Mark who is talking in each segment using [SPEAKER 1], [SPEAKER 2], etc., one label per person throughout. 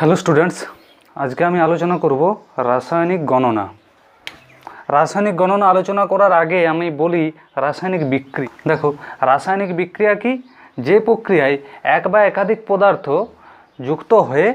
[SPEAKER 1] Hello students, আজকে আমি আলোচনা করব রাসায়নিক গণনা। রাসায়নিক গণনা আলোচনা করার আগে আমি বলি রাসায়নিক বিক্রিয়া। দেখো, রাসায়নিক বিক্রিয়া কি? যে প্রক্রিয়ায় এক বা একাধিক পদার্থ যুক্ত হয়ে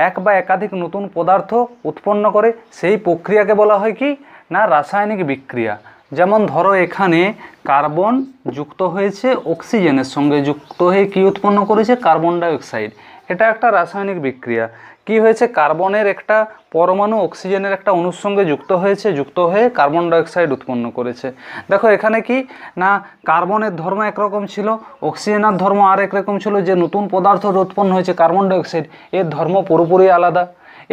[SPEAKER 1] এক বা একাধিক নতুন পদার্থ উৎপন্ন করে সেই প্রক্রিয়াকে বলা হয় কি না রাসায়নিক বিক্রিয়া। যেমন ধরো, এখানে কার্বন যুক্ত হয়েছে অক্সিজেনের সঙ্গে, যুক্ত হয়ে কি উৎপন্ন করেছে? Carbon dioxide. এটা একটা রাসায়নিক বিক্রিয়া। কি হয়েছে? কার্বনের একটা পরমাণু অক্সিজেনের একটা অণুর সঙ্গে যুক্ত হয়েছে, যুক্ত হয়ে কার্বন ডাইঅক্সাইড উৎপন্ন করেছে। দেখো, এখানে কি না কার্বনের ধর্ম একরকম ছিল, অক্সিজেনের ধর্ম আর একরকম ছিল। যে নতুন পদার্থ উৎপন্ন হয়েছে কার্বন ডাইঅক্সাইড, এর ধর্ম পুরোপুরি আলাদা,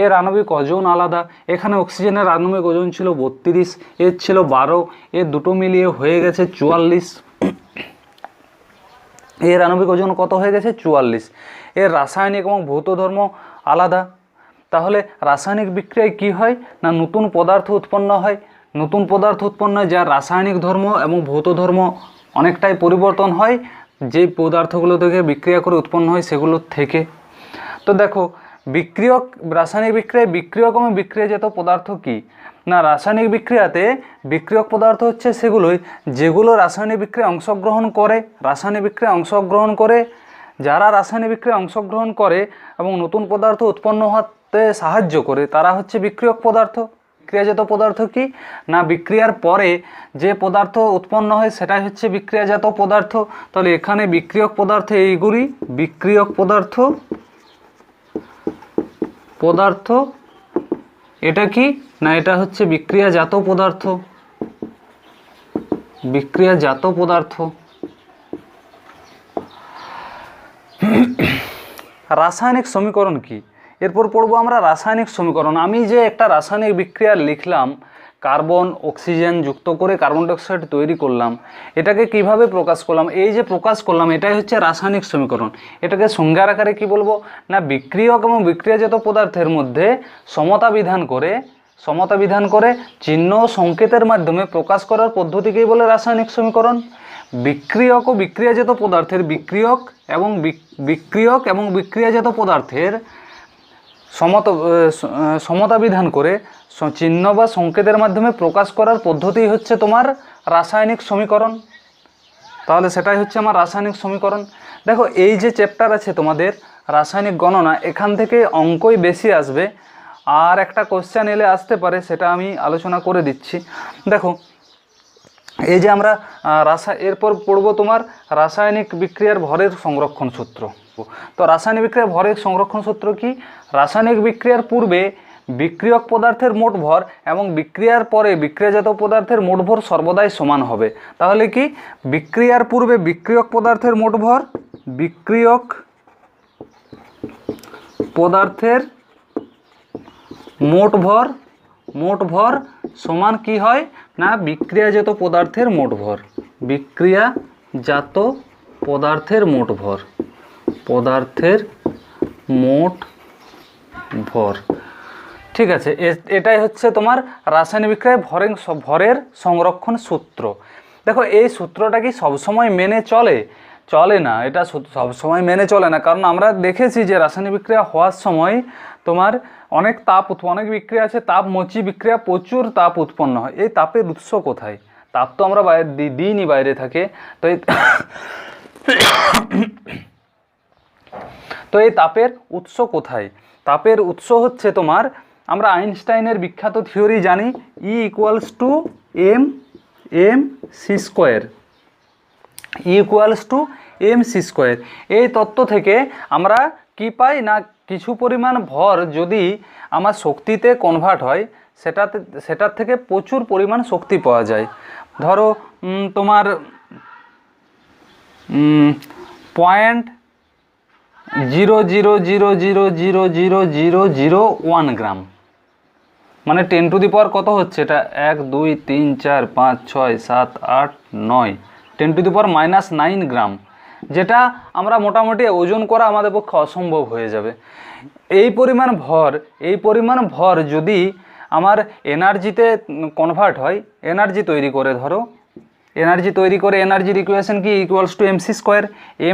[SPEAKER 1] এর আণবিক ওজন আলাদা। এখানে অক্সিজেনের আণবিক ওজন ছিল 32, এর ছিল 12, এর দুটো মিলিয়ে হয়ে গেছে 44। এর আণবিক ওজন কত হয়ে গেছে? 44। এর রাসায়নিক এবং ভৌত ধর্ম আলাদা। তাহলে রাসায়নিক বিক্রিয়ায় কি হয় না নতুন পদার্থ উৎপন্ন হয়। নতুন পদার্থ উৎপন্ন হয় যার রাসায়নিক ধর্ম এবং ভৌত ধর্ম অনেকটাই পরিবর্তন হয় যে পদার্থগুলো থেকে বিক্রিয়া করে উৎপন্ন হয় সেগুলোর থেকে। তো দেখো, বিক্রিয়ক, রাসায়নিক বিক্রিয়ায় বিক্রিয়ক এবং বিক্রিয়াজাত পদার্থ কি না রাসায়নিক বিক্রিয়াতে বিক্রিয়ক পদার্থ হচ্ছে সেগুলোই যেগুলো রাসায়নিক বিক্রিয়ায় অংশগ্রহণ করে। রাসায়নিক বিক্রিয়ায় অংশগ্রহণ করে যারা রাসায়নিক বিক্রিয়ায় অংশগ্রহণ করে এবং নতুন পদার্থ উৎপন্ন হতে সাহায্য করে তারা হচ্ছে বিক্রিয়ক পদার্থ। বিক্রিয়াজাত পদার্থ কি না বিক্রিয়ার পরে যে পদার্থ উৎপন্ন হয় সেটাই হচ্ছে বিক্রিয়াজাত পদার্থ। তাহলে এখানে বিক্রিয়ক পদার্থ এইগুলি বিক্রিয়ক পদার্থ। এটা কি না এটা হচ্ছে বিক্রিয়াজাত পদার্থ। বিক্রিয়াজাত পদার্থ। রাসায়নিক সমীকরণ কি? এরপর পড়বো আমরা রাসায়নিক সমীকরণ। আমি যে একটা রাসায়নিক বিক্রিয়া লিখলাম, কার্বন অক্সিজেন যুক্ত করে কার্বন ডাইঅক্সাইড তৈরি করলাম, এটাকে কিভাবে প্রকাশ করলাম? এই যে প্রকাশ করলাম এটাই হচ্ছে রাসায়নিক সমীকরণ। এটাকে সংজ্ঞার আকারে কি বলবো না বিক্রিয়ক এবং বিক্রিয়াজাত পদার্থের মধ্যে সমতা বিধান করে চিহ্ন সংকেতের মাধ্যমে প্রকাশ করার পদ্ধতিকেই বলে রাসায়নিক সমীকরণ। বিক্রিয়ক ও বিক্রিয়াজাত পদার্থের বিক্রিয়ক এবং বিক্রিয়াজাত পদার্থের সমতা বিধান করে চিহ্ন বা সংকেতের মাধ্যমে প্রকাশ করার পদ্ধতি হচ্ছে তোমার রাসায়নিক সমীকরণ। তাহলে সেটাই হচ্ছে আমার রাসায়নিক সমীকরণ। দেখো, এই যে চ্যাপ্টার আছে তোমাদের রাসায়নিক গণনা, এখান থেকে অঙ্কই বেশি আসবে, আর একটা কোশ্চেন এলে আসতে পারে, সেটা আমি আলোচনা করে দিচ্ছি। দেখো, এই যে আমরা এরপর পড়বো তোমার রাসায়নিক বিক্রিয়ার ভরের সংরক্ষণ সূত্র। তো রাসায়নিক বিক্রিয়ার ভরের সংরক্ষণ সূত্র কি? রাসায়নিক বিক্রিয়ার পূর্বে বিক্রিয়ক পদার্থের মোট ভর এবং বিক্রিয়ার পরে বিক্রিয়াজাত পদার্থের মোট ভর সর্বদাই সমান হবে। তাহলে কি বিক্রিয়ার পূর্বে বিক্রিয়ক পদার্থের মোট ভর সমান কি হয় না বিক্রিয়াজাত পদার্থের মোট ভর। বিক্রিয়াজাত পদার্থের মোট ভর। ঠিক আছে, এটাই হচ্ছে তোমার রাসায়নিক বিক্রিয়ায় ভরের সংরক্ষণ সূত্র। দেখো, এই সূত্রটা কি সবসময় মেনে চলে না। এটা সবসময় মেনে চলে না, কারণ আমরা দেখেছি যে রাসায়নিক বিক্রিয়া হওয়ার সময় তোমার অনেক অনেক বিক্রিয়া আছে, তাপমোচী বিক্রিয়া, প্রচুর তাপ উৎপন্ন হয়। এই তাপের উৎস কোথায়? তাপ তো আমরা দিইনি, বাইরে থাকে। তো এই তাপের উৎস কোথায়? তাপের উৎস হচ্ছে তোমার, আমরা আইনস্টাইনের বিখ্যাত থিওরি জানি, E = mc²। এই তত্ত্ব থেকে আমরা কি পাই না কিছু পরিমাণ ভর যদি আমার শক্তিতে কনভার্ট হয় সেটার থেকে প্রচুর পরিমাণ শক্তি পাওয়া যায়। ধরো তোমার 0.00000001 গ্রাম, মানে 10⁻⁴ কত হচ্ছে এটা? 1 2 3 4 5 6 7 8 9 10⁻⁻9 গ্রাম, যেটা আমরা মোটামুটি ওজন করা আমাদের পক্ষে অসম্ভব হয়ে যাবে। এই পরিমাণ ভর যদি আমার এনার্জিতে কনভার্ট হয়, এনার্জি তৈরি করে, এনার্জির ইকুয়েশন কি? mc²।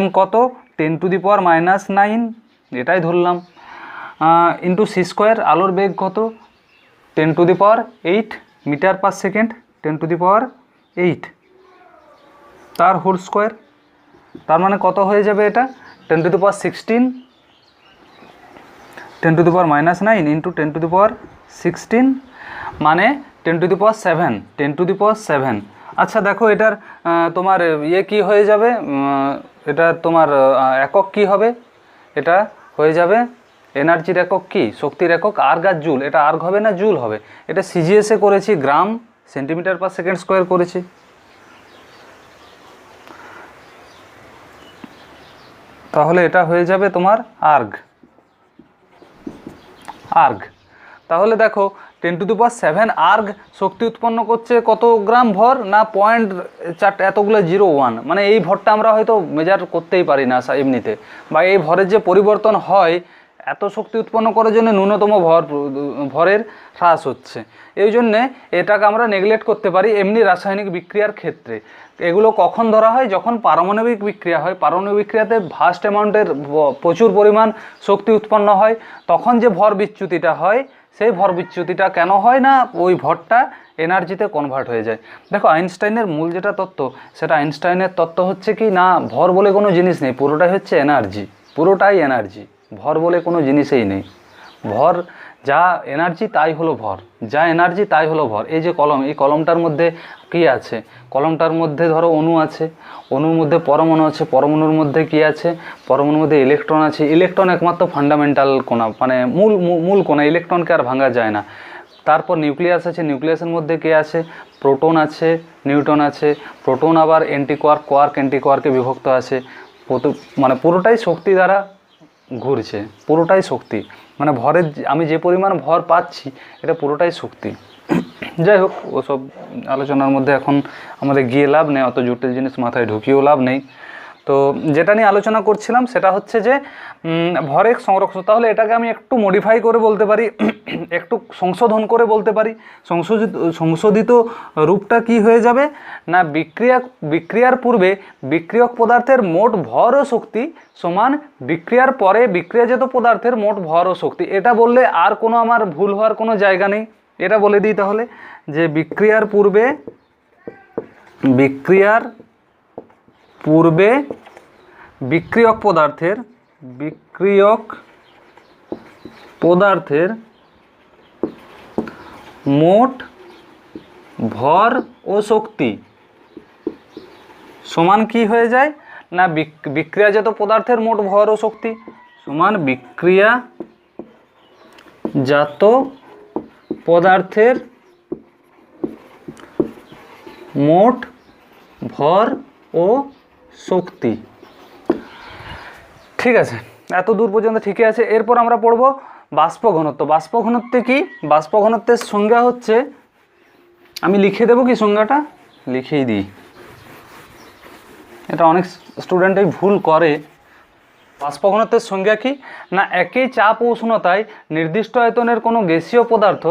[SPEAKER 1] m কত? 10⁻⁹ এটাই ধরলাম। ইন্টু সি স্কোয়ার, আলোর বেগ কত 10⁸ মিটার পার সেকেন্ড, 10⁸, তার হোল স্কোয়ার। তার মানে কত হয়ে যাবে এটা 10⁻16, 10⁻−9 ইন্টু 10⁻16 মানে 10⁻7, 10⁻7। আচ্ছা দেখো এটার তোমার ইয়ে কী হয়ে যাবে, এটা তোমার একক কি হবে, এটা হয়ে যাবে এনার্জির একক কি, শক্তির একক আর্গ আর জুল। এটা আর্গ হবে না জুল হবে। এটা সিজিএসে করেছি, গ্রাম সেন্টিমিটার পার সেকেন্ড স্কোয়ার করেছি। তাহলে এটা হয়ে যাবে তোমার আর্গ। তাহলে দেখো 10⁻7 আর্গ শক্তি উৎপন্ন করছে কত গ্রাম ভর না 0.4 এতগুলো 0.1, মানে এই ভরটা আমরা হয়তো মেজার করতেই পারি না এমনিতে, বা এই ভরের যে পরিবর্তন হয় এত শক্তি উৎপন্ন করার জন্য ন্যূনতম ভরের হ্রাস হচ্ছে। এই জন্যে এটাকে আমরা নেগলেক্ট করতে পারি এমনি রাসায়নিক বিক্রিয়ার ক্ষেত্রে। এগুলো কখন ধরা হয়, যখন পারমাণবিক বিক্রিয়া হয়, পারমাণবিক বিক্রিয়াতে ভাস্ট অ্যামাউন্টের প্রচুর পরিমাণ শক্তি উৎপন্ন হয়, তখন যে ভর বিচ্যুতিটা হয়, সেই ভর বিচ্যুতিটা কেন হয় না, ওই ভরটা এনার্জিতে কনভার্ট হয়ে যায়। দেখো আইনস্টাইনের মূল যেটা তত্ত্ব, সেটা আইনস্টাইনের তত্ত্ব হচ্ছে কি না, ভর বলে কোনো জিনিস নেই, পুরোটাই হচ্ছে এনার্জি, পুরোটাই এনার্জি, ভর বলে কোনো জিনিসই নেই। ভর যা এনার্জি তাই হলো ভর, যা এনার্জি তাই হলো ভর। এই যে কলম, এই কলমটার মধ্যে কি আছে, কলমটার মধ্যে ধরো অণু আছে, অণুর মধ্যে পরমাণু আছে, পরমাণুর মধ্যে কি আছে, পরমাণুর মধ্যে ইলেকট্রন আছে। ইলেকট্রন একমাত্র ফান্ডামেন্টাল কণা, মানে মূল কণা, ইলেকট্রনকে আর ভাঙা যায় না। তারপর নিউক্লিয়াস আছে, নিউক্লিয়াসের মধ্যে কে আছে, প্রোটন আছে, নিউট্রন আছে। প্রোটন আবার অ্যান্টিকোয়ার্ক, কোয়ার্ক অ্যান্টিকোয়ার্কে বিভক্ত আছে। মানে পুরোটাই শক্তি দ্বারা ঘুরছে, পুরোটাই শক্তি, মানে ভরের আমি যে পরিমাণ ভর পাচ্ছি এটা পুরোটাই শক্তি। যাই হোক, ওসব আলোচনার মধ্যে এখন আমাদের গিয়ে লাভ নেই, অত জটিল জিনিস মাথায় ঢুকিয়েও লাভ নেই। তো যেটা নিয়ে আলোচনা করছিলাম সেটা হচ্ছে যে ভরের সংরক্ষণ। তাহলে এটাকে আমি একটু মডিফাই করে বলতে পারি, একটু সংশোধন করে বলতে পারি। সংশোধিত রূপটা কি হয়ে যাবে না, বিক্রিয়ার পূর্বে বিক্রিয়ক পদার্থের মোট ভর ও শক্তি সমান বিক্রিয়ার পরে বিক্রিয়াজাত পদার্থের মোট ভর ও শক্তি। এটা বললে আর কোনো আমার ভুল হওয়ার কোনো জায়গা নেই। এটা বলে দিই তাহলে যে বিক্রিয়ার পূর্বে বিক্রিয়ক পদার্থের মোট ভর ও শক্তি সমান কি হয়ে যায় না, বিক্রিয়াজাত পদার্থের মোট ভর ও শক্তি সমান বিক্রিয়াজাত পদার্থের মোট ভর ও শক্তি। ঠিক আছে, এত দূর পর্যন্ত ঠিকই আছে। এরপর আমরা পড়ব বাষ্প ঘনত্ব। বাষ্প ঘনত্বে কি, বাষ্প ঘনত্বের সংজ্ঞা হচ্ছে, আমি লিখে দেবো কি সংজ্ঞাটা, লিখেই দিই, এটা অনেক স্টুডেন্টই ভুল করে। বাষ্প ঘনত্বের সংজ্ঞা কি না, একই চাপ ও উষ্ণতায় নির্দিষ্ট আয়তনের কোনো গ্যাসীয় পদার্থ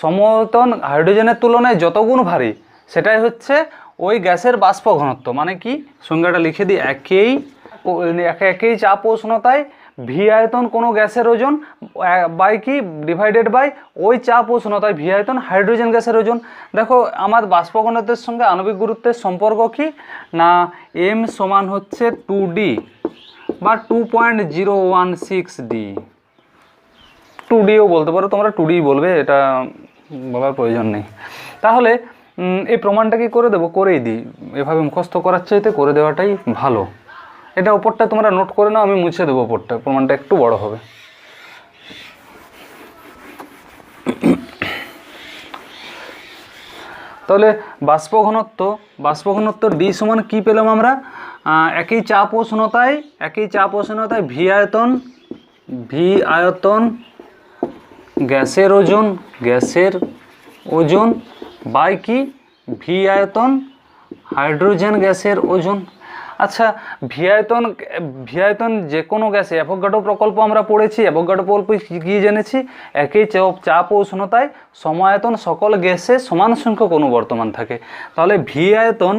[SPEAKER 1] সমায়তন হাইড্রোজেনের তুলনায় যত গুণ ভারী, সেটাই হচ্ছে ওই গ্যাসের বাষ্প ঘনত্ব। মানে কি, সংজ্ঞাটা লিখে দিই, একই চাপ ও উষ্ণতায় ভি আয়তন কোনো গ্যাসের ওজন বাই কি ডিভাইডেড বাই ওই চাপ ও উষ্ণতায় ভি আয়তন হাইড্রোজেন গ্যাসের ওজন। দেখো আমার বাষ্প ঘনত্বের সঙ্গে আণবিক গুরুত্বের সম্পর্ক কি না, এম সমান হচ্ছে 2D বা 2.016D, 2Dও বলতে পারো তোমরা, 2D বলবে, এটা বলার প্রয়োজন নেই। তাহলে এই প্রমাণটা কি করে দেবো, করেই দিই, এভাবে মুখস্থ করার চাইতে করে দেওয়াটাই ভালো। এটা ওপরটা তোমরা নোট করে নাও, আমি মুছে দেবো ওপরটা, প্রমাণটা একটু বড় হবে। তাহলে বাষ্প ঘনত্ব ডি সমান কি পেলাম আমরা, একই চাপ ও উষ্ণতায় ভি আয়তন গ্যাসের ওজন বাই কি ভি আয়তন হাইড্রোজেন গ্যাসের ওজন। আচ্ছা, ভি আয়তন যে কোনো গ্যাসে, অ্যাভোগাড্রো প্রকল্প আমরা পড়েছি, অ্যাভোগাড্রো প্রকল্প কী জেনেছি, একই চাপ ও উষ্ণতায় সমায়তন সকল গ্যাসে সমান সংখ্যক অণু বর্তমান থাকে। তাহলে ভি আয়তন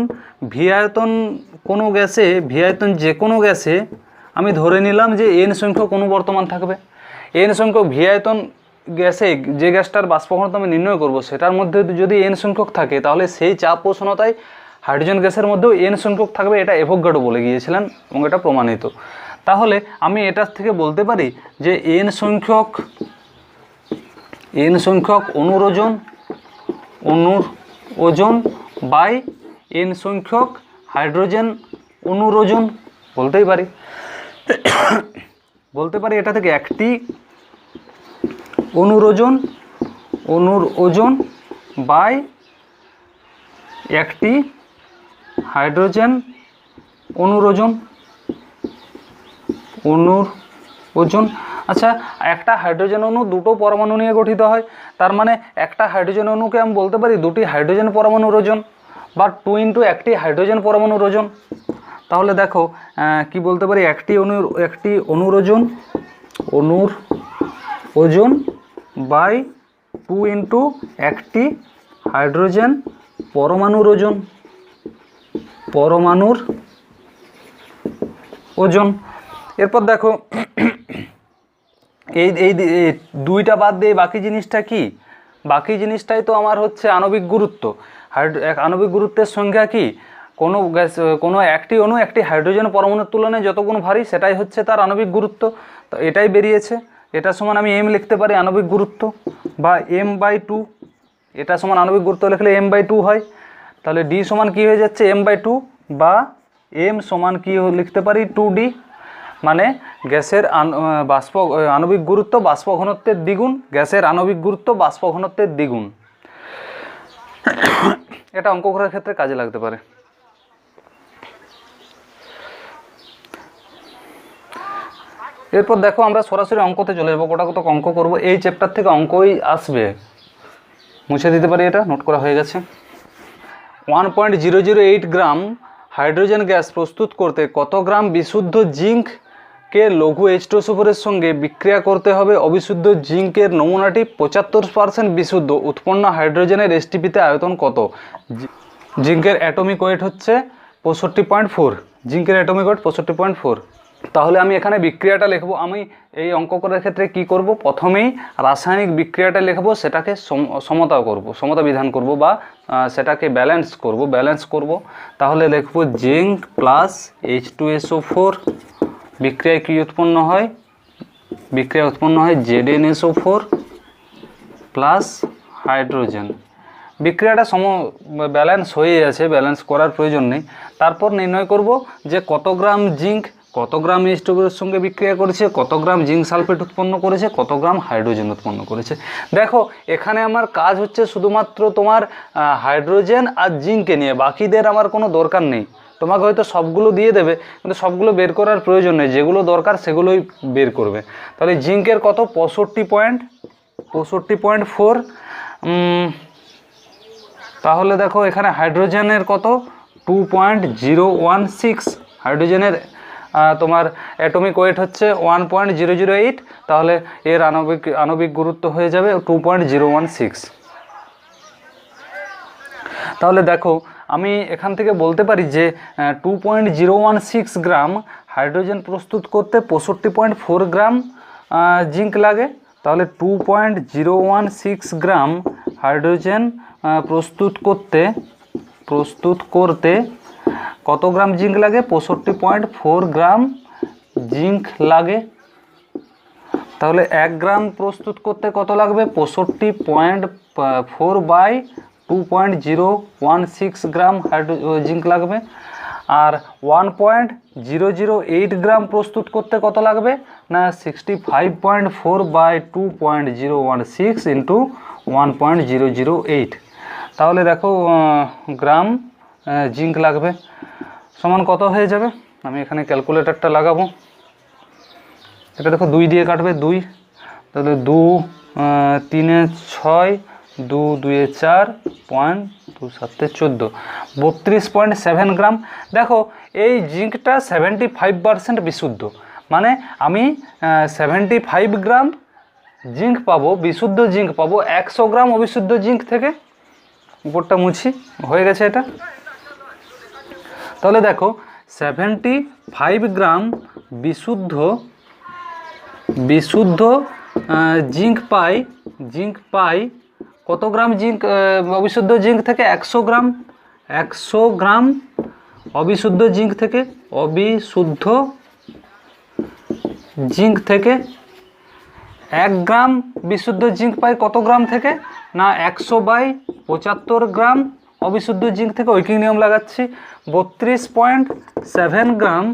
[SPEAKER 1] যে কোনো গ্যাসে আমি ধরে নিলাম যে এন সংখ্যক অণু বর্তমান থাকবে। এন সংখ্যক ভি আয়তন গ্যাসে যে গ্যাসটার বাষ্প ঘনত্ব আমি নির্ণয় করব সেটার মধ্যে যদি এন সংখ্যক থাকে তাহলে সেই চাপ উষ্ণতায় হাইড্রোজেন গ্যাসের মধ্যেও এন সংখ্যক থাকবে, এটা অ্যাভোগাড্রো বলে গিয়েছিলেন এবং এটা প্রমাণিত। তাহলে আমি এটার থেকে বলতে পারি যে এন সংখ্যক অণুর ওজন বাই এন সংখ্যক হাইড্রোজেন অণুর ওজন বলতে পারি এটা থেকে একটি অণুর ওজন বাই একটি হাইড্রোজেন অণুর ওজন। আচ্ছা, একটা হাইড্রোজেন অণু দুটো পরমাণু নিয়ে গঠিত হয়, তার মানে একটা হাইড্রোজেন অণুকে আমি বলতে পারি দুটি হাইড্রোজেন পরমাণুর ওজন বা 2 × একটি হাইড্রোজেন পরমাণুর ওজন। তাহলে দেখো কি বলতে পারি, একটি অণুর ওজন বাই 2 × একটি হাইড্রোজেন পরমাণুর ওজন। এরপর দেখো এই দুইটা বাদ দিয়ে বাকি জিনিসটা কি? বাকি জিনিসটাই তো আমার হচ্ছে আণবিক গুরুত্ব। আণবিক গুরুত্বের সংখ্যা কি? কোনো একটি অণু একটি হাইড্রোজেন পরমাণুর তুলনায় যত গুণ ভারী সেটাই হচ্ছে তার আণবিক গুরুত্ব। তো এটাই বেরিয়েছে। এটা সমান আমি এম লিখতে পারি আণবিক গুরুত্ব, বা m/2। এটা সমান আণবিক গুরুত্ব লিখলে m/2 হয়। তাহলে ডি সমান কি হয়ে যাচ্ছে m/2, বা এম সমান কি লিখতে পারি 2d, মানে গ্যাসের আণবিক গুরুত্ব বাষ্প ঘনত্বের দ্বিগুণ, গ্যাসের আণবিক গুরুত্ব বাষ্প ঘনত্বের দ্বিগুণ। এটা অঙ্ক করার ক্ষেত্রে কাজে লাগতে পারে। এরপর দেখো আমরা সরাসরি অঙ্কতে চলে যাবো, কত অঙ্ক করব। এই চ্যাপ্টার থেকে অঙ্কই আসবে, মুছে দিতে পারি, এটা নোট করা হয়ে গেছে। 1.008 গ্রাম হাইড্রোজেন গ্যাস প্রস্তুত করতে কত গ্রাম বিশুদ্ধ জিঙ্ককে লঘু H2SO4-এর সঙ্গে বিক্রিয়া করতে হবে? অবিশুদ্ধ জিঙ্কের নমুনাটি 75% বিশুদ্ধ। উৎপন্ন হাইড্রোজেনের এসটিপিতে আয়তন কত? জিঙ্কের অ্যাটমিক ওয়েট হচ্ছে 65.4। জিঙ্কের অ্যাটমিক ওয়েট 65.4। তাহলে আমি এখানে বিক্রিয়াটা লিখব। আমি এই অঙ্ক করার ক্ষেত্রে কি করব, প্রথমেই রাসায়নিক বিক্রিয়াটা লিখব, সেটাকে সমতা বিধান করব, বা সেটাকে ব্যালেন্স করব। তাহলে লিখব জিঙ্ক প্লাস H2SO4 বিক্রিয়ায় কি উৎপন্ন হয়? বিক্রিয়া উৎপন্ন হয় ZnSO4 প্লাস হাইড্রোজেন। বিক্রিয়াটা ব্যালেন্স হয়ে আছে, ব্যালেন্স করার প্রয়োজন নেই। তারপর নির্ণয় করব যে কত গ্রাম জিঙ্ক কত গ্রাম H2এর সঙ্গে বিক্রিয়া করেছে, কত গ্রাম জিঙ্ক সালফেট উৎপন্ন করেছে, কত গ্রাম হাইড্রোজেন উৎপন্ন করেছে। দেখো এখানে আমার কাজ হচ্ছে শুধুমাত্র তোমার হাইড্রোজেন আর জিঙ্ককে নিয়ে, বাকিদের আমার কোনো দরকার নেই। তোমাকে হয়তো সবগুলো দিয়ে দেবে, কিন্তু সবগুলো বের করার প্রয়োজন নেই, যেগুলো দরকার সেগুলোই বের করবে। তাহলে জিঙ্কের কত? 65.4। তাহলে দেখো এখানে হাইড্রোজেনের কত? 2.016। হাইড্রোজেনের তোমার অ্যাটমিক ওয়েট হচ্ছে 1.008। তাহলে এর আণবিক গুরুত্ব হয়ে যাবে 2.016। তাহলে দেখো আমি এখান থেকে বলতে পারি যে 2.016 গ্রাম হাইড্রোজেন প্রস্তুত করতে 65.4 গ্রাম জিঙ্ক লাগে। তাহলে 2.016 গ্রাম হাইড্রোজেন প্রস্তুত করতে কত গ্রাম জিঙ্ক লাগে? 65.4 গ্রাম জিঙ্ক লাগে। তাহলে 1 গ্রাম প্রস্তুত করতে কত লাগবে? 65.4 বাই 2.016 গ্রাম জিঙ্ক লাগবে। আর 1.008 গ্রাম প্রস্তুত করতে কত লাগবে? না 65.4 বাই 2.016 ইন্টু 1.008। তাহলে দেখো গ্রাম জিঙ্ক লাগবে, সমান কত হয়ে যাবে? আমি এখানে ক্যালকুলেটরটা লাগাবো। এটা দেখো 2 দিয়ে কাটবে, 2। তাহলে 2 3 6, 2 2 4, 2 7 14, 32.7 গ্রাম। দেখো এই জিঙ্কটা 75% বিশুদ্ধ, মানে আমি 75 গ্রাম জিঙ্ক পাবো, বিশুদ্ধ জিঙ্ক পাবো 100 গ্রাম অবিশুদ্ধ জিঙ্ক থেকে। উপরটা মুছি, হয়ে গেছে এটা। তাহলে দেখো 75 গ্রাম বিশুদ্ধ জিঙ্ক পাই কত গ্রাম জিঙ্ক অবিশুদ্ধ জিঙ্ক থেকে 100 গ্রাম, 100 গ্রাম অবিশুদ্ধ জিঙ্ক থেকে, অবিশুদ্ধ জিঙ্ক থেকে 1 গ্রাম বিশুদ্ধ জিঙ্ক পাই কত গ্রাম থেকে না 100/75 গ্রাম অবিশুদ্ধ জিঙ্ক থেকে। ঐকিক নিয়ম লাগাচ্ছি, 32.7 গ্রাম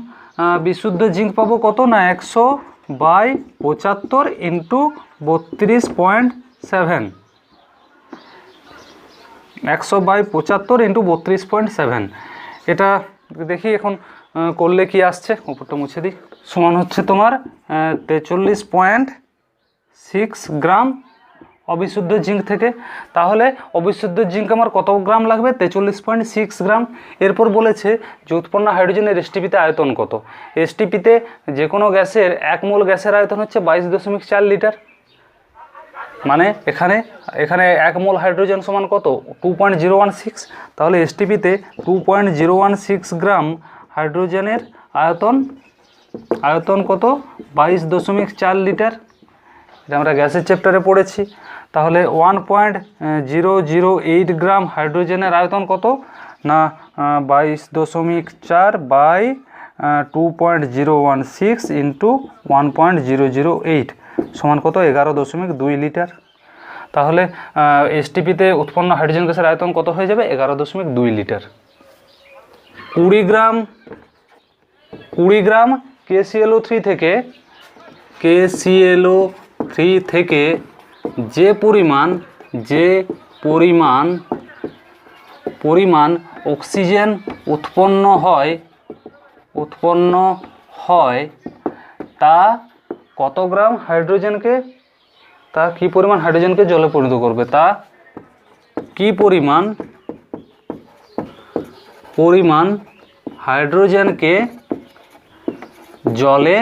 [SPEAKER 1] বিশুদ্ধ জিঙ্ক পাবো কত না 100/75 ইন্টু 32.7, 100/75 ইন্টু 32.7। এটা দেখি এখন করলে কি আসছে, উপরটা মুছে দিই। সমান হচ্ছে তোমার 43.6 গ্রাম অবিশুদ্ধ জিঙ্ক থেকে। তাহলে অবিশুদ্ধ জিঙ্ক আমার কত গ্রাম লাগবে 43.6 গ্রাম। এরপর বলেছে যে উৎপন্ন হাইড্রোজেনের এসটিপিতে আয়তন কত। এসটিপিতে যে কোনো গ্যাসের 1 মোল গ্যাসের আয়তন হচ্ছে 22.4 লিটার। মানে এখানে 1 মোল হাইড্রোজেন সমান কত 2.016। তাহলে এসটিপিতে 2.016 গ্রাম হাইড্রোজেনের আয়তন কত 22.4 লিটার। এটা আমরা গ্যাসের চ্যাপ্টারে পড়েছি। তাহলে 1.008 গ্রাম হাইড্রোজেনের আয়তন কত না 22.4/2.016 ইন্টু 1.008 সমান কত 11.2 লিটার। তাহলে এসটিপিতে উৎপন্ন হাইড্রোজেন গ্যাসের আয়তন কত হয়ে যাবে 11.2 লিটার। 20 গ্রাম KClO3 থেকে যে পরিমাণ অক্সিজেন উৎপন্ন হয় তা কত গ্রাম হাইড্রোজেনকে, তা কি পরিমাণ হাইড্রোজেনকে জলে পরিণত করবে, তা কি পরিমাণ হাইড্রোজেনকে জলে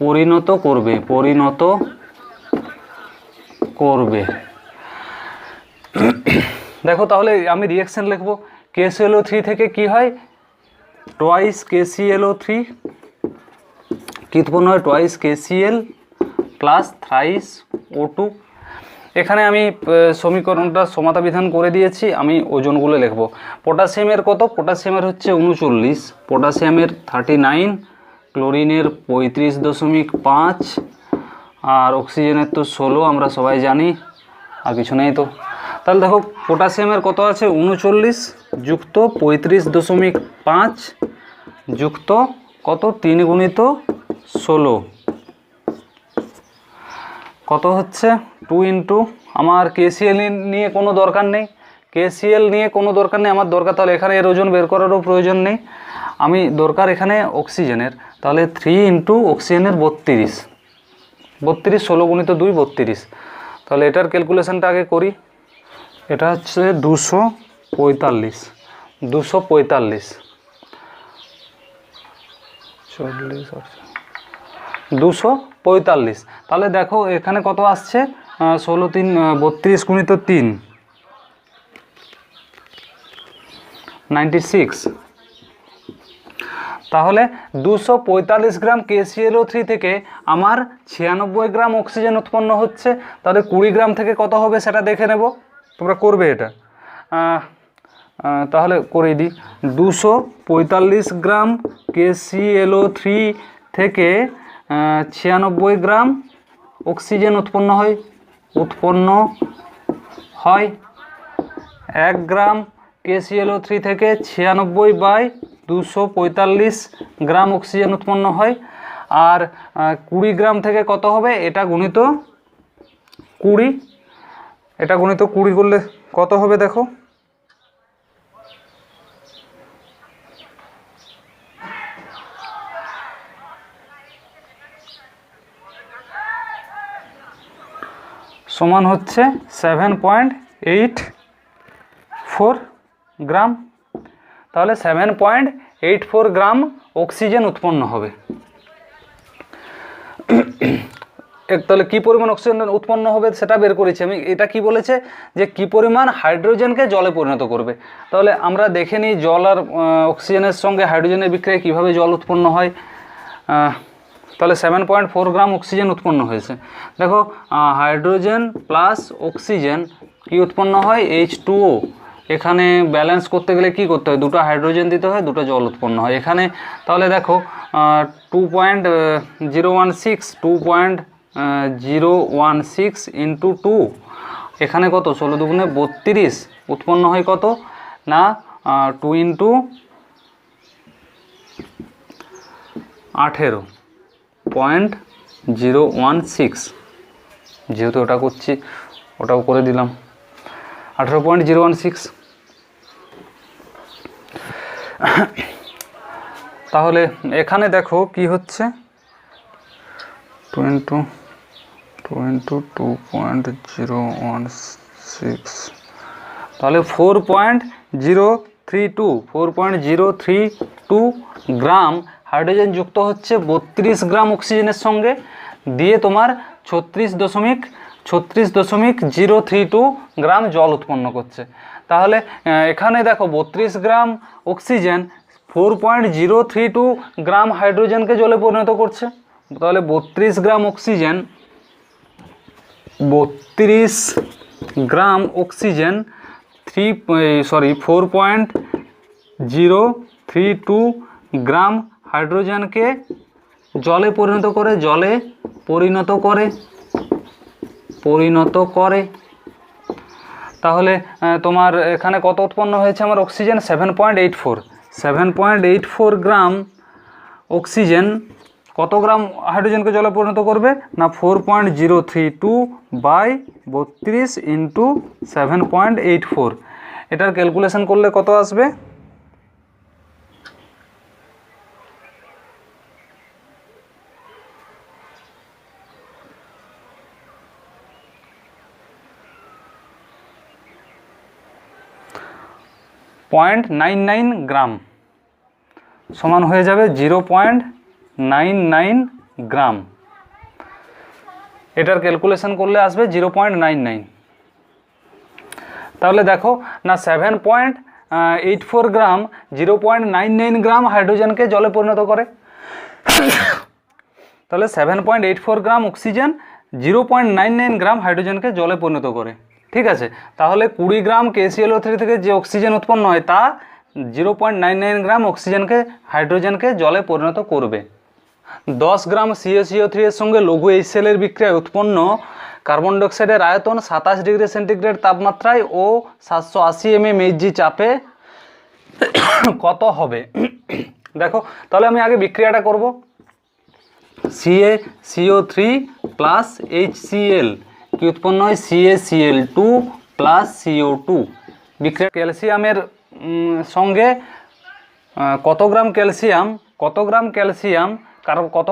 [SPEAKER 1] পরিণত করবে। দেখো তাহলে আমি রিঅ্যাকশন লিখব। KClO3 থেকে কি হয় টুয়াইস KClO3, কি উৎপন্ন হয় twice KCl plus thrice O2। এখানে আমি সমীকরণটা সমাতা বিধান করে দিয়েছি, আমি ওজনগুলো লিখব। পটাশিয়ামের কত, পটাশিয়ামের হচ্ছে 39, পটাশিয়ামের 39, ক্লোরিনের 35.5 আর অক্সিজেনের তো 16 আমরা সবাই জানি, আর কিছু নেই তো। তাহলে দেখো পটাশিয়ামের কত আছে 39 যুক্ত 35.5 যুক্ত কত 3 গুণিত 16 কত হচ্ছে 2 ইন্টু, আমার KCl নিয়ে কোনো দরকার নেই, আমার দরকার তাহলে এখানে এর ওজন বের করারও প্রয়োজন নেই, আমি দরকার এখানে অক্সিজেনের। তাহলে 3 ইন্টু অক্সিজেনের 32, 16 গুণিত 2 32। তাহলে এটার ক্যালকুলেশনটা আগে করি। এটা হচ্ছে 245, 245। তাহলে দেখো এখানে কত আসছে 16 3 32 গুণিত 3 96। তাহলে 245 গ্রাম KClO3 থেকে আমার 96 গ্রাম অক্সিজেন উৎপন্ন হচ্ছে। তাহলে 20 গ্রাম থেকে কত হবে সেটা দেখে নেব, তোমরা করবে এটা। তাহলে করে দিই, 245 গ্রাম KClO3 থেকে 96 গ্রাম অক্সিজেন উৎপন্ন হয়। 1 গ্রাম KClO3 থেকে 96/245 গ্রাম অক্সিজেন উৎপন্ন হয়। আর 20 গ্রাম থেকে কত হবে, এটা গুণিত 20, এটা গুণিত 20 করলে কত হবে দেখো, সমান হচ্ছে 7.84 গ্রাম। তাহলে 7.84 গ্রাম অক্সিজেন উৎপন্ন হবে। তাহলে কি পরিমাণ অক্সিজেন উৎপন্ন হবে সেটা বের করেছি আমি। এটা কি বলেছে যে কি পরিমাণ হাইড্রোজেনকে জলে পরিণত করবে। তাহলে আমরা দেখে নিই জল আর অক্সিজেনের সঙ্গে হাইড্রোজেনের বিক্রিয়ায় কিভাবে জল উৎপন্ন হয়। তাহলে 7.4 গ্রাম অক্সিজেন উৎপন্ন হয়েছে। দেখো হাইড্রোজেন প্লাস অক্সিজেন কি উৎপন্ন হয়, H2O। এখানে ব্যালেন্স করতে গেলে কি করতে হয়, দুটো হাইড্রোজেন দিতে হয়, দুটো জল উৎপন্ন হয় এখানে। তাহলে দেখো 2.016 ইন্টু 2, এখানে কত, 16 দুগুণে 32, উৎপন্ন হয় কত না 2 ইন্টু 18.016, যেহেতু ওটা করছি ওটাও করে দিলাম 18.016। তাহলে এখানে দেখো কি হচ্ছে 2 ইন্টু 2.016, তাহলে 4.032 গ্রাম হাইড্রোজেন যুক্ত হচ্ছে 32 গ্রাম অক্সিজেনের সঙ্গে, দিয়ে তোমার 36.032 গ্রাম জল উৎপন্ন করছে। তাহলে এখানে দেখো 32 গ্রাম অক্সিজেন 4.032 গ্রাম হাইড্রোজেনকে জলে পরিণত করছে। তাহলে 32 গ্রাম অক্সিজেন 4.032 গ্রাম হাইড্রোজেনকে জলে পরিণত করে। তাহলে তোমার এখানে কত উৎপন্ন হয়েছে আমার অক্সিজেন, 7.84 গ্রাম অক্সিজেন কত গ্রাম হাইড্রোজেনকে জলে পরিণত করবে না 4.032/32 ইন্টু 7.84। এটার ক্যালকুলেশন করলে কত আসবে, .99 গ্রাম সমান হয়ে যাবে 0.99 গ্রাম। এটার ক্যালকুলেশন করলে আসবে 0.99। তাহলে দেখো না 7.84 গ্রাম 0.99 গ্রাম হাইড্রোজেনকে জলে পরিণত করে। তাহলে 7.84 গ্রাম অক্সিজেন 0.99 গ্রাম হাইড্রোজেনকে জলে পরিণত করে। ঠিক আছে, তাহলে 20 গ্রাম KClO3 থেকে যে অক্সিজেন উৎপন্ন হয় তা 0.99 গ্রাম অক্সিজেনকে হাইড্রোজেনকে জলে পরিণত করবে। 10 গ্রাম CaCO3 এর সঙ্গে লঘু HCl এর বিক্রিয়ায় উৎপন্ন কার্বন ডাইঅক্সাইডের আয়তন 27 ডিগ্রি সেন্টিগ্রেড তাপমাত্রায় ও 780 mm Hg চাপে কত হবে। দেখো তাহলে আমি আগে বিক্রিয়াটা করব। CaCO3 প্লাস HCl কি উৎপন্ন হয়, CaCl2 প্লাস CO2। বিক্রিয়া ক্যালসিয়ামের সঙ্গে কত গ্রাম ক্যালসিয়াম কত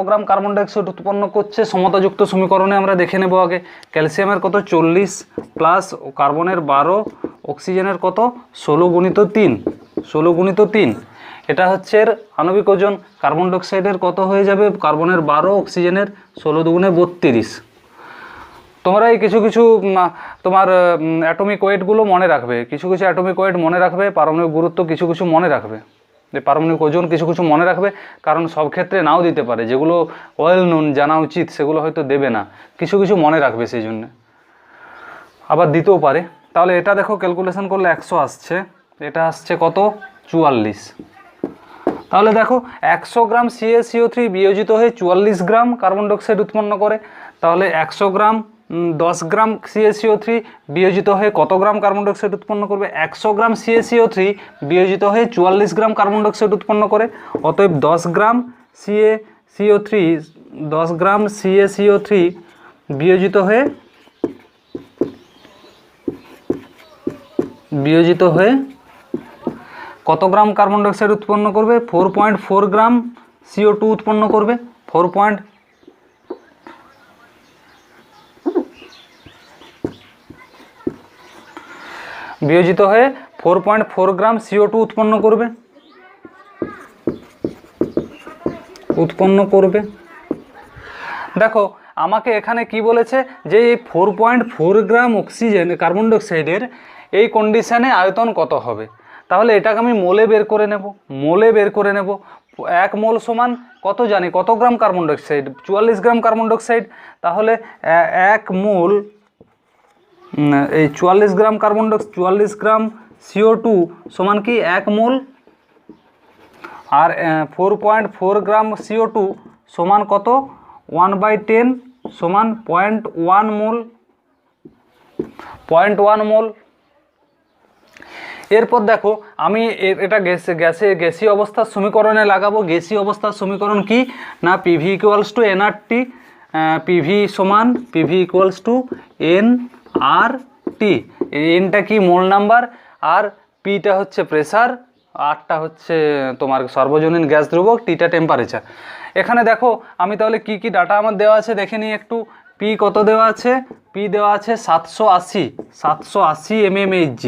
[SPEAKER 1] গ্রাম কার্বন ডাইঅক্সাইড উৎপন্ন করছে সমতাযুক্ত সমীকরণে আমরা দেখে নেব আগে। ক্যালসিয়ামের কত 40 প্লাস কার্বনের 12, অক্সিজেনের কত 16 গুণিত 3। এটা হচ্ছে এর আণবিক ওজন। কার্বন ডাইঅক্সাইডের কত হয়ে যাবে, কার্বনের 12, অক্সিজেনের 16 দুগুণে 32। তোমরা এই কিছু তোমার অ্যাটমিক ওয়েটগুলো মনে রাখবে, কিছু অ্যাটমিক ওয়েট মনে রাখবে, পারমাণবিক গুরুত্ব কিছু মনে রাখবে, যে পারমাণবিক ওজন কিছু মনে রাখবে, কারণ সব ক্ষেত্রে নাও দিতে পারে। যেগুলো ওয়েল নোন জানা উচিত সেগুলো হয়তো দেবে না, কিছু মনে রাখবে, সেই জন্য আবার দিতেও পারে। তাহলে এটা দেখো ক্যালকুলেশন করলে 100 আসছে, এটা আসছে কত 44। তাহলে দেখো 100 গ্রাম CaCO3 বিয়োজিত হয়ে 44 গ্রাম কার্বন ডাইঅক্সাইড উৎপন্ন করে। তাহলে 100 গ্রাম 10 গ্রাম CaCO3 বিয়োজিত হয়ে কত গ্রাম কার্বন ডাইঅক্সাইড উৎপন্ন করবে, 100 গ্রাম CaCO3 বিয়োজিত হয়ে 44 গ্রাম কার্বন ডাইঅক্সাইড উৎপন্ন করে। অতএব 10 গ্রাম CaCO3 বিয়োজিত হয়ে কত গ্রাম কার্বন ডাইঅক্সাইড উৎপন্ন করবে, 4.4 গ্রাম CO2 উৎপন্ন করবে। বিয়োজিত হয়ে 4.4 গ্রাম CO2 উৎপন্ন করবে। দেখো আমাকে এখানে কি বলেছে, যে এই 4.4 গ্রাম অক্সিজেন কার্বন ডাইঅক্সাইডের এই কন্ডিশনে আয়তন কত হবে। তাহলে এটাকে আমি মোলে বের করে নেব। 1 মোল সমান কত জানি, কত গ্রাম কার্বন ডাইঅক্সাইড? 44 গ্রাম কার্বন ডাইঅক্সাইড। তাহলে 1 মোল এই 44 গ্রাম কার্বন ডাইঅক্সাইড, 44 গ্রাম CO2 সমান কি 1 মোল, আর 4.4 গ্রাম CO2 সমান কত? 1/10 সমান 0.1 মোল, 0.1 মোল। এরপর দেখো আমি এটা গ্যাসীয় অবস্থার সমীকরণে লাগাবো। গ্যাসীয় অবস্থার সমীকরণ কি না, PV equals to nRT, PV equals to nRT. এনটা কি মোল নাম্বার, আর পিটা হচ্ছে প্রেসার, আরটা হচ্ছে তোমার সর্বজনীন গ্যাস দ্রবক, টিটা টেম্পারেচার। এখানে দেখো আমি তাহলে কি কি ডাটা আমার দেওয়া আছে দেখে নিই একটু। পি কত দেওয়া আছে? পি দেওয়া আছে 780 mmHg।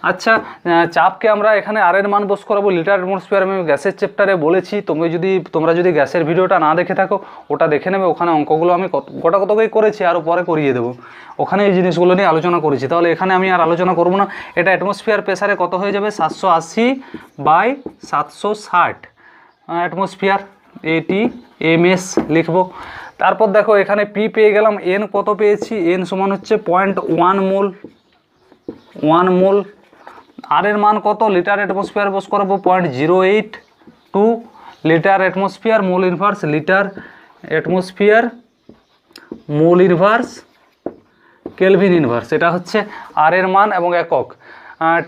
[SPEAKER 1] আচ্ছা, চাপকে আমরা এখানে আর এর মান বস করাবো লিটার অ্যাটমসফিয়ার। আমি গ্যাসের চ্যাপ্টারে বলেছি, তোমরা যদি গ্যাসের ভিডিওটা না দেখে থাকো ওটা দেখে নেবে, ওখানে অঙ্কগুলো আমি কতই করেছি, আরও পরে করিয়ে দেবো। ওখানে এই জিনিসগুলো নিয়ে আলোচনা করেছি। তাহলে এখানে আমি আর আলোচনা করবো না। এটা অ্যাটমসফিয়ার প্রেসারে কত হয়ে যাবে? 780/760 অ্যাটমসফিয়ার, ATMS লিখবো। তারপর দেখো এখানে পি পেয়ে গেলাম, এন কত পেয়েছি? এন সমান হচ্ছে 0.1 মোল, 1 মোল। আর এর মান কত? লিটার অ্যাটমসফিয়ার বস করাবো 0.082 litre atmosphere, mole inverse litre atmosphere, mole inverse kelvin inverse. এটা হচ্ছে আর এর মান এবং একক।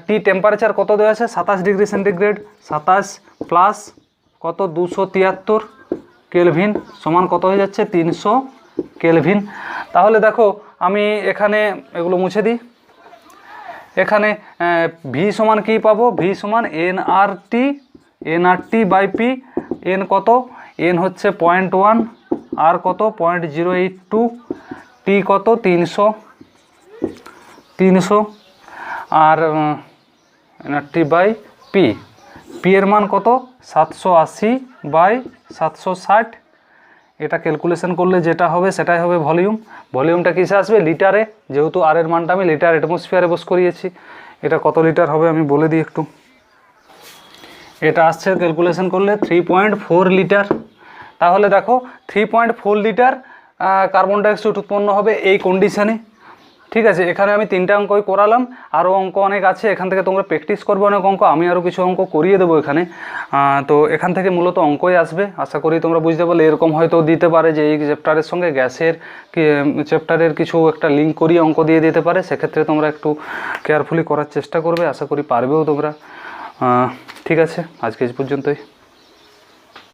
[SPEAKER 1] টি টেম্পারেচার কত দেওয়া আছে? 27 ডিগ্রি সেন্টিগ্রেড, 27 প্লাস কত 273 কেলভিন সমান কত হয়ে যাচ্ছে? 300 কেলভিন। তাহলে দেখো আমি এখানে এগুলো মুছে দিই। এখানে ভি সমান কী পাবো? ভি সমান এনআরটি বাই পি। এন কত? এন হচ্ছে 0.1, আর কত? 0.082, টি কত? 300, আর এনআরটি বাই পি। পি এর মান কত? 780/760। এটা ক্যালকুলেশন করলে যেটা হবে সেটাই হবে ভলিউম। ভলিউমটা কিসে আসবে? লিটারে, যেহেতু আর এর মানটা আমি লিটার অ্যাটমসফিয়ারে বস করিয়েছি। এটা কত লিটার হবে আমি বলে দিই একটু। এটা আসছে ক্যালকুলেশন করলে 3.4 লিটার। তাহলে দেখো 3.4 লিটার কার্বন ডাইঅক্সাইড উৎপন্ন হবে এই কন্ডিশানে। ঠিক আছে, এখানে আমি 3টা অঙ্কই করালাম, আরও অঙ্ক অনেক আছে, এখান থেকে তোমরা প্র্যাকটিস করবে অনেক অঙ্ক, আমি আরও কিছু অঙ্ক করিয়ে দেবো এখানে। তো এখান থেকে মূলত অঙ্কই আসবে, আশা করি তোমরা বুঝতে পারলে। এরকম হয়তো দিতে পারে যে এই চ্যাপ্টারের সঙ্গে গ্যাসের চ্যাপ্টারের কিছু একটা লিঙ্ক করিয়ে অঙ্ক দিয়ে দিতে পারে, সেক্ষেত্রে তোমরা একটু কেয়ারফুলি করার চেষ্টা করবে, আশা করি পারবেও তোমরা। ঠিক আছে, আজকে এই পর্যন্তই।